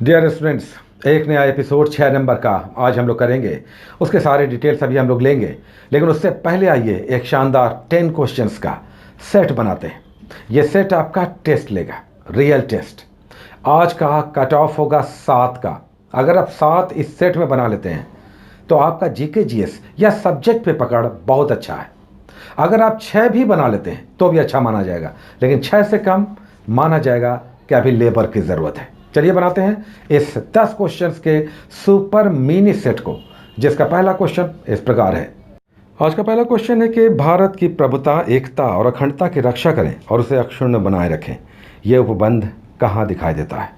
Dear students, एक नया episode 6 number का आज हम लोग करेंगे। उसके सारे डिटेल्स अभी हम लोग लेंगे, लेकिन उससे पहले आइए एक शानदार 10 क्वेश्चंस का सेट बनाते हैं। ये सेट आपका टेस्ट लेगा, रियल टेस्ट। आज का कट ऑफ होगा 7 का। अगर आप 7 इस सेट में बना लेते हैं तो आपका जीके जीएस या सब्जेक्ट पे पकड़ बहुत अच्छा है। अगर आप 6 भी बना लेते हैं तो भी अच्छा माना जाएगा, लेकिन 6 से कम माना जाएगा कि अभी लेबर की ज़रूरत है। चलिए बनाते हैं इस 10 क्वेश्चंस के सुपर मिनी सेट को, जिसका पहला क्वेश्चन इस प्रकार है। आज का पहला क्वेश्चन है कि भारत की प्रभुता, एकता और अखंडता की रक्षा करें और उसे अक्षुण्ण बनाए रखें। यह उपबंध कहाँ दिखाई देता है?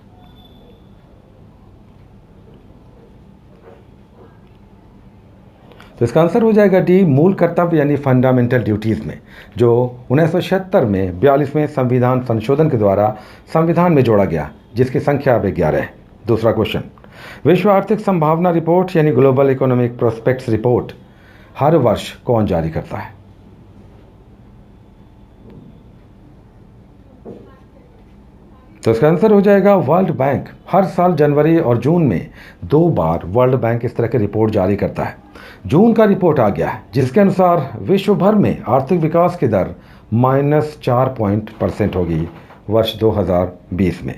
तो इसका आंसर हो जाएगा डी, मूल कर्तव्य यानी फंडामेंटल ड्यूटीज़ में, जो 1976 में 42वें संविधान संशोधन के द्वारा संविधान में जोड़ा गया, जिसकी संख्या अब 11 है। दूसरा क्वेश्चन, विश्व आर्थिक संभावना रिपोर्ट यानी ग्लोबल इकोनॉमिक प्रोस्पेक्ट्स रिपोर्ट हर वर्ष कौन जारी करता है? तो इसका आंसर हो जाएगा वर्ल्ड बैंक। हर साल जनवरी और जून में 2 बार वर्ल्ड बैंक इस तरह की रिपोर्ट जारी करता है। जून का रिपोर्ट आ गया है, जिसके अनुसार विश्व भर में आर्थिक विकास की दर -4% होगी वर्ष 2020 में।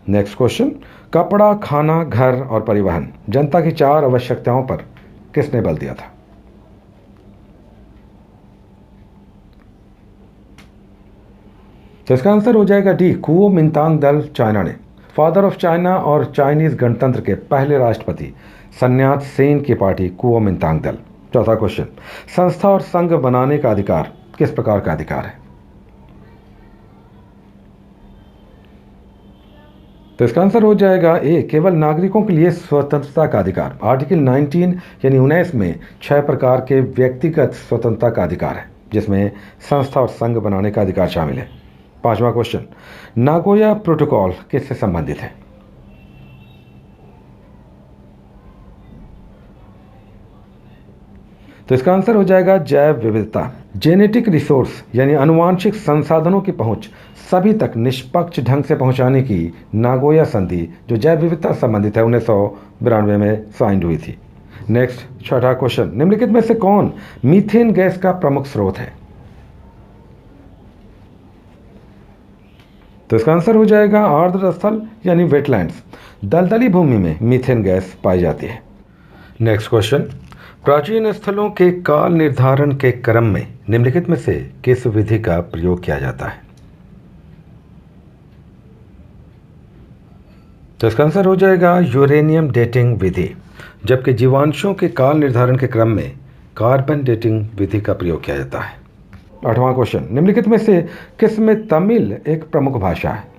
नेक्स्ट क्वेश्चन, कपड़ा, खाना, घर और परिवहन जनता की 4 आवश्यकताओं पर किसने बल दिया था? तो इसका आंसर हो जाएगा डी, कुओमिंतांग चाइना ने। फादर ऑफ चाइना और चाइनीज गणतंत्र के पहले राष्ट्रपति सन्यात सेन की पार्टी कुओमिंतांग दल। चौथा क्वेश्चन, संस्था और संघ बनाने का अधिकार किस प्रकार का अधिकार है? तो इसका आंसर हो जाएगा ए, केवल नागरिकों के लिए स्वतंत्रता का अधिकार। आर्टिकल 19 यानी 19 में 6 प्रकार के व्यक्तिगत स्वतंत्रता का अधिकार है, जिसमें संस्था और संघ बनाने का अधिकार शामिल है। पांचवा क्वेश्चन, नागोया प्रोटोकॉल किससे संबंधित है? तो इसका आंसर हो जाएगा जैव विविधता। जेनेटिक रिसोर्स यानी आनुवांशिक संसाधनों की पहुंच सभी तक निष्पक्ष ढंग से पहुंचाने की नागोया संधि, जो जैव विविधता से संबंधित है, 1992 में साइन हुई थी। नेक्स्ट, छठा क्वेश्चन, निम्नलिखित में से कौन मीथेन गैस का प्रमुख स्रोत है? तो इसका आंसर हो जाएगा आर्द्र स्थल यानी वेटलैंड्स। दलदली भूमि में मीथेन गैस पाई जाती है। नेक्स्ट क्वेश्चन, प्राचीन स्थलों के काल निर्धारण के क्रम में निम्नलिखित में से किस विधि का प्रयोग किया जाता है? तो इसका आंसर हो जाएगा यूरेनियम डेटिंग विधि, जबकि जीवांशों के काल निर्धारण के क्रम में कार्बन डेटिंग विधि का प्रयोग किया जाता है। आठवां क्वेश्चन, निम्नलिखित में से किस में तमिल एक प्रमुख भाषा है?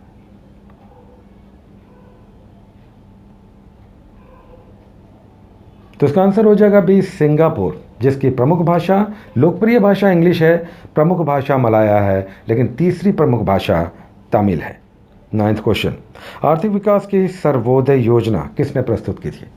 तो इसका आंसर हो जाएगा बी, सिंगापुर, जिसकी प्रमुख भाषा, लोकप्रिय भाषा इंग्लिश है, प्रमुख भाषा मलाया है, लेकिन तीसरी प्रमुख भाषा तमिल है। नाइन्थ क्वेश्चन, आर्थिक विकास की सर्वोदय योजना किसने प्रस्तुत की थी?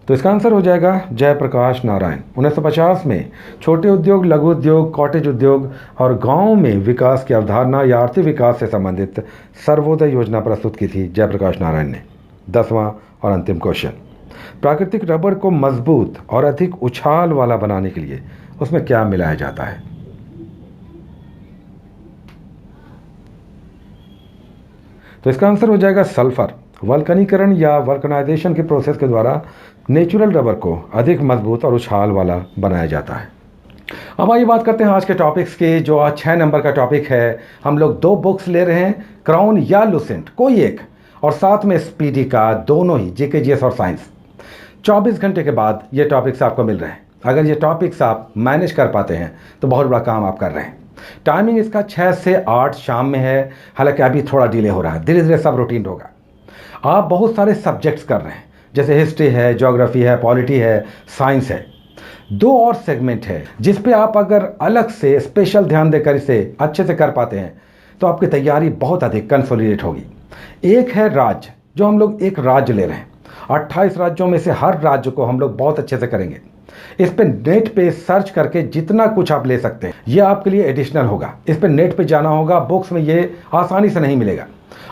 तो इसका आंसर हो जाएगा जयप्रकाश नारायण। 1950 में छोटे उद्योग, लघु उद्योग, कॉटेज उद्योग और गांव में विकास की अवधारणा या आर्थिक विकास से संबंधित सर्वोदय योजना प्रस्तुत की थी जयप्रकाश नारायण ने। 10वां और अंतिम क्वेश्चन, प्राकृतिक रबर को मजबूत और अधिक उछाल वाला बनाने के लिए उसमें क्या मिलाया जाता है? तो इसका आंसर हो जाएगा सल्फर। वल्कनीकरण या वल्कनाइजेशन के प्रोसेस के द्वारा नेचुरल रबर को अधिक मजबूत और उछाल वाला बनाया जाता है। अब आइए बात करते हैं आज के टॉपिक्स की, जो आज 6 नंबर का टॉपिक है। हम लोग 2 बुक्स ले रहे हैं, क्राउन या लुसेंट, कोई एक, और साथ में स्पीडी का, दोनों ही जीके जीएस और साइंस। 24 घंटे के बाद ये टॉपिक्स आपको मिल रहे हैं। अगर ये टॉपिक्स आप मैनेज कर पाते हैं तो बहुत बड़ा काम आप कर रहे हैं। टाइमिंग इसका 6 से 8 शाम में है, हालांकि अभी थोड़ा डिले हो रहा है, धीरे धीरे सब रूटीन होगा। आप बहुत सारे सब्जेक्ट्स कर रहे हैं, जैसे हिस्ट्री है, ज्योग्राफी है, पॉलिटी है, साइंस है। 2 और सेगमेंट है जिस पे आप अगर अलग से स्पेशल ध्यान देकर इसे अच्छे से कर पाते हैं तो आपकी तैयारी बहुत अधिक कंसोलिडेट होगी। एक है राज्य, जो हम लोग एक राज्य ले रहे हैं। 28 राज्यों में से हर राज्य को हम लोग बहुत अच्छे से करेंगे। इस पे नेट पे सर्च करके जितना कुछ आप ले सकते हैं ये आपके लिए एडिशनल होगा। इस पे नेट पे जाना होगा, बुक्स में ये आसानी से नहीं मिलेगा।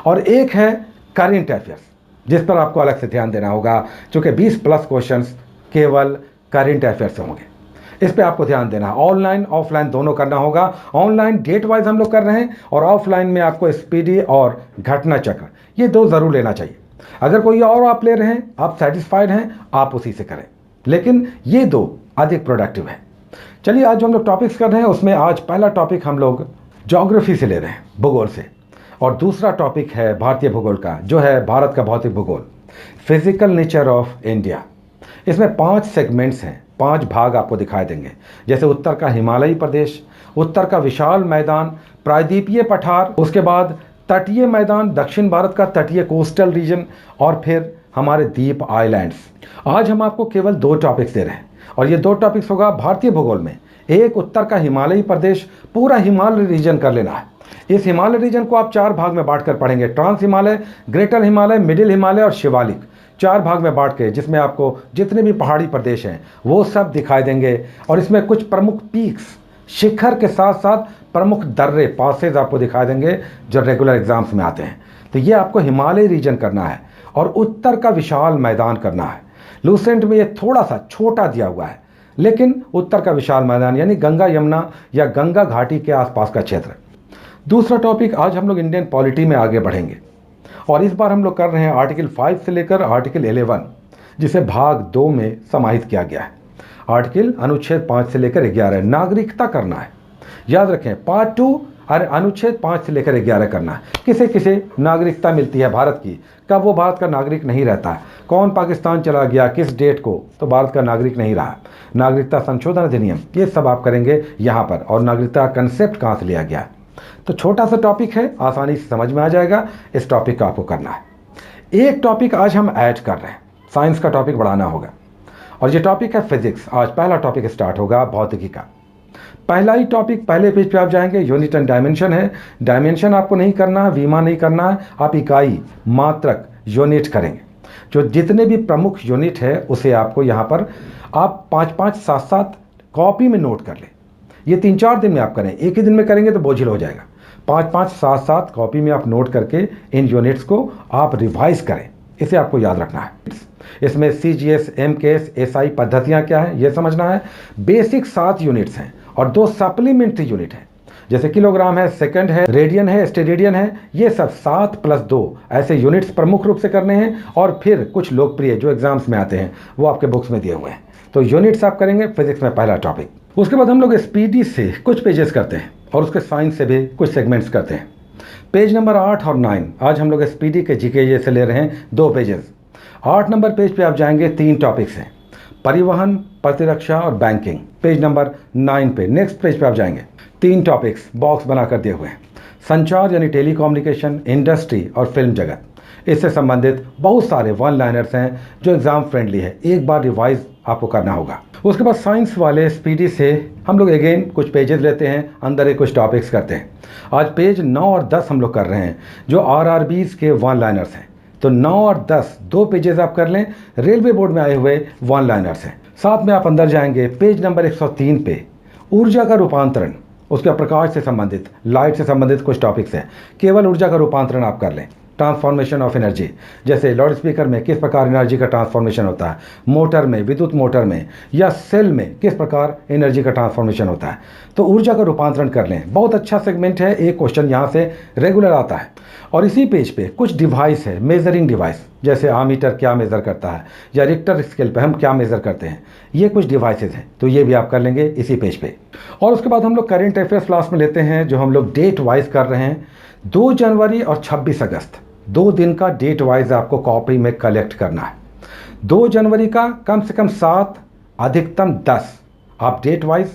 और एक है करेंट अफेयर्स, जिस पर आपको अलग से ध्यान देना होगा, क्योंकि 20+ क्वेश्चंस केवल करेंट अफेयर्स से होंगे। इस पे आपको ध्यान देना है। ऑनलाइन ऑफलाइन दोनों करना होगा। ऑनलाइन डेट वाइज हम लोग कर रहे हैं और ऑफलाइन में आपको स्पीडी और घटना चक्र, ये 2 ज़रूर लेना चाहिए। अगर कोई और आप ले रहे हैं, आप सेटिस्फाइड हैं, आप उसी से करें, लेकिन ये 2 अधिक प्रोडक्टिव है। चलिए आज जो हम लोग टॉपिक्स कर रहे हैं उसमें आज पहला टॉपिक हम लोग ज्योग्राफी से ले रहे हैं, भूगोल से, और दूसरा टॉपिक है भारतीय भूगोल का, जो है भारत का भौतिक भूगोल, फिजिकल नेचर ऑफ इंडिया। इसमें 5 सेगमेंट्स हैं, 5 भाग आपको दिखाई देंगे, जैसे उत्तर का हिमालयी प्रदेश, उत्तर का विशाल मैदान, प्रायद्वीपीय पठार, उसके बाद तटीय मैदान, दक्षिण भारत का तटीय कोस्टल रीजन, और फिर हमारे द्वीप आइलैंड्स। आज हम आपको केवल 2 टॉपिक्स दे रहे हैं और ये 2 टॉपिक्स होगा भारतीय भूगोल में। एक उत्तर का हिमालयी प्रदेश, पूरा हिमालय रीजन कर लेना है। इस हिमालय रीजन को आप 4 भाग में बांटकर पढ़ेंगे, trans Himalaya, greater Himalaya, middle Himalaya और शिवालिक, 4 भाग में बांट के, जिसमें आपको जितने भी पहाड़ी प्रदेश हैं वो सब दिखाई देंगे। और इसमें कुछ प्रमुख पीक्स, शिखर के साथ साथ प्रमुख दर्रे, पासेज आपको दिखाई देंगे जो रेगुलर एग्जाम्स में आते हैं। तो ये आपको हिमालय रीजन करना है और उत्तर का विशाल मैदान करना है। लूसेंट में ये थोड़ा सा छोटा दिया हुआ है, लेकिन उत्तर का विशाल मैदान यानी गंगा यमुना या गंगा घाटी के आसपास का क्षेत्र। दूसरा टॉपिक, आज हम लोग इंडियन पॉलिटी में आगे बढ़ेंगे और इस बार हम लोग कर रहे हैं आर्टिकल 5 से लेकर आर्टिकल 11, जिसे भाग 2 में समाहित किया गया है। आर्टिकल अनुच्छेद 5 से लेकर 11 नागरिकता करना है। याद रखें, पार्ट 2 अनुच्छेद 5 से लेकर 11 करना है। किसे किसे नागरिकता मिलती है भारत की, कब वो भारत का नागरिक नहीं रहता है, कौन पाकिस्तान चला गया, किस डेट को, तो भारत का नागरिक नहीं रहा, नागरिकता संशोधन अधिनियम, ये सब आप करेंगे यहाँ पर। और नागरिकता कंसेप्ट कहाँ से लिया गया, तो छोटा सा टॉपिक है, आसानी से समझ में आ जाएगा। इस टॉपिक का आपको करना है। एक टॉपिक आज हम ऐड कर रहे हैं, साइंस का टॉपिक बढ़ाना होगा, और ये टॉपिक है फिजिक्स। आज पहला टॉपिक स्टार्ट होगा भौतिकी का। पहला ही टॉपिक, पहले पेज पे आप जाएंगे, यूनिट एंड डायमेंशन है। डायमेंशन आपको नहीं करना है, विमा नहीं करना है, आप इकाई, मात्रक, यूनिट करेंगे। जो जितने भी प्रमुख यूनिट है उसे आपको यहाँ पर आप 5-5, 7-7 कॉपी में नोट कर लें। ये 3-4 दिन में आप करें, एक ही दिन में करेंगे तो बोझिल हो जाएगा। 5-5, 7-7 कॉपी में आप नोट करके इन यूनिट्स को आप रिवाइज करें, इसे आपको याद रखना है। इसमें CGS, MKS, SI पद्धतियाँ क्या है ये समझना है। बेसिक 7 यूनिट्स हैं और 2 सप्लीमेंट्री यूनिट हैं, जैसे किलोग्राम है, सेकंड है, रेडियन है, स्टेरेडियन है। ये सब 7+2 ऐसे यूनिट्स प्रमुख रूप से करने हैं। और फिर कुछ लोकप्रिय जो एग्जाम्स में आते हैं वो आपके बुक्स में दिए हुए हैं। तो यूनिट्स आप करेंगे फिजिक्स में पहला टॉपिक। उसके बाद हम लोग स्पीडी से कुछ पेजेस करते हैं और उसके साइंस से भी कुछ सेगमेंट्स करते हैं। पेज नंबर 8 और 9 आज हम लोग स्पीडी के GK से ले रहे हैं 2 पेजेस। 8 नंबर पेज पे आप जाएंगे, 3 टॉपिक्स हैं, परिवहन, प्रतिरक्षा और बैंकिंग। पेज नंबर 9 पे, नेक्स्ट पेज पे आप जाएंगे, 3 टॉपिक्स बॉक्स बनाकर दिए हुए हैं, संचार यानी टेलीकम्युनिकेशन, इंडस्ट्री और फिल्म जगत। इससे संबंधित बहुत सारे 1 लाइनर्स हैं जो एग्जाम फ्रेंडली है, एक बार रिवाइज आपको करना होगा। उसके बाद साइंस वाले स्पीडी से हम लोग अगेन कुछ पेजेस लेते हैं, अंदर एक कुछ टॉपिक्स करते हैं। आज पेज 9 और 10 हम लोग कर रहे हैं जो RRBs के 1 लाइनर्स हैं। तो 9 और 10 2 पेजेस आप कर लें, रेलवे बोर्ड में आए हुए 1 लाइनर्स हैं। साथ में आप अंदर जाएंगे, पेज नंबर 103 पे ऊर्जा का रूपांतरण, उसका प्रकाश से संबंधित, लाइट से संबंधित कुछ टॉपिक्स हैं। केवल ऊर्जा का रूपांतरण आप कर लें। ट्रांसफॉर्मेशन ऑफ एनर्जी, जैसे लाउड स्पीकर में किस प्रकार एनर्जी का ट्रांसफॉर्मेशन होता है, मोटर में, विद्युत मोटर में या सेल में किस प्रकार एनर्जी का ट्रांसफॉर्मेशन होता है, तो ऊर्जा का रूपांतरण कर लें। बहुत अच्छा सेगमेंट है, एक क्वेश्चन यहाँ से रेगुलर आता है। और इसी पेज पे कुछ डिवाइस है, मेजरिंग डिवाइस, जैसे आमीटर क्या मेज़र करता है या रिक्टर स्केल पे हम क्या मेज़र करते हैं, ये कुछ डिवाइसेज हैं, तो ये भी आप कर लेंगे इसी पेज पे। और उसके बाद हम लोग करेंट अफेयर्स क्लास में लेते हैं, जो हम लोग डेट वाइज कर रहे हैं। 2 जनवरी और 26 अगस्त 2 दिन का डेट वाइज आपको कॉपी में कलेक्ट करना है। 2 जनवरी का कम से कम 7, अधिकतम 10 आप डेट वाइज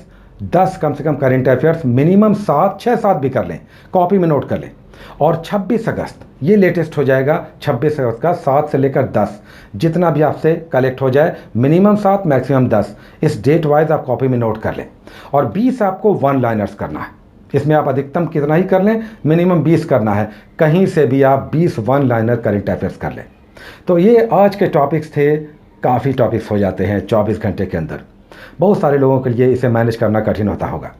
10 कम से कम करेंट अफेयर्स, मिनिमम 7, 6-7 भी कर लें, कॉपी में नोट कर लें। और 26 अगस्त ये लेटेस्ट हो जाएगा, 26 अगस्त का 7 से लेकर 10 जितना भी आपसे कलेक्ट हो जाए, मिनिमम 7 मैक्सिमम 10, इस डेट वाइज आप कॉपी में नोट कर लें। और 20 आपको 1 लाइनर्स करना है, इसमें आप अधिकतम कितना ही कर लें, मिनिमम 20 करना है, कहीं से भी आप 20 1 लाइनर करेंट अफेयर्स कर लें। तो ये आज के टॉपिक्स थे, काफ़ी टॉपिक्स हो जाते हैं 24 घंटे के अंदर। बहुत सारे लोगों के लिए इसे मैनेज करना कठिन होता होगा,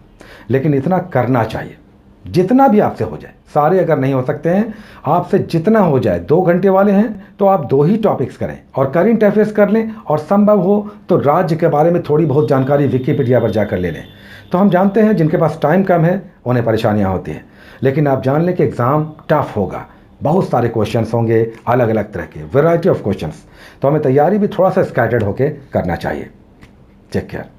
लेकिन इतना करना चाहिए जितना भी आपसे हो जाए। सारे अगर नहीं हो सकते हैं, आपसे जितना हो जाए, 2 घंटे वाले हैं तो आप 2 ही टॉपिक्स करें और करेंट अफेयर्स कर लें, और संभव हो तो राज्य के बारे में थोड़ी बहुत जानकारी विकिपीडिया पर जाकर ले लें। तो हम जानते हैं जिनके पास टाइम कम है उन्हें परेशानियां होती हैं, लेकिन आप जान लें कि एग्ज़ाम टफ होगा, बहुत सारे क्वेश्चंस होंगे, अलग अलग तरह के, वैरायटी ऑफ क्वेश्चंस। तो हमें तैयारी भी थोड़ा सा स्कैटर्ड होकर करना चाहिए। Take care.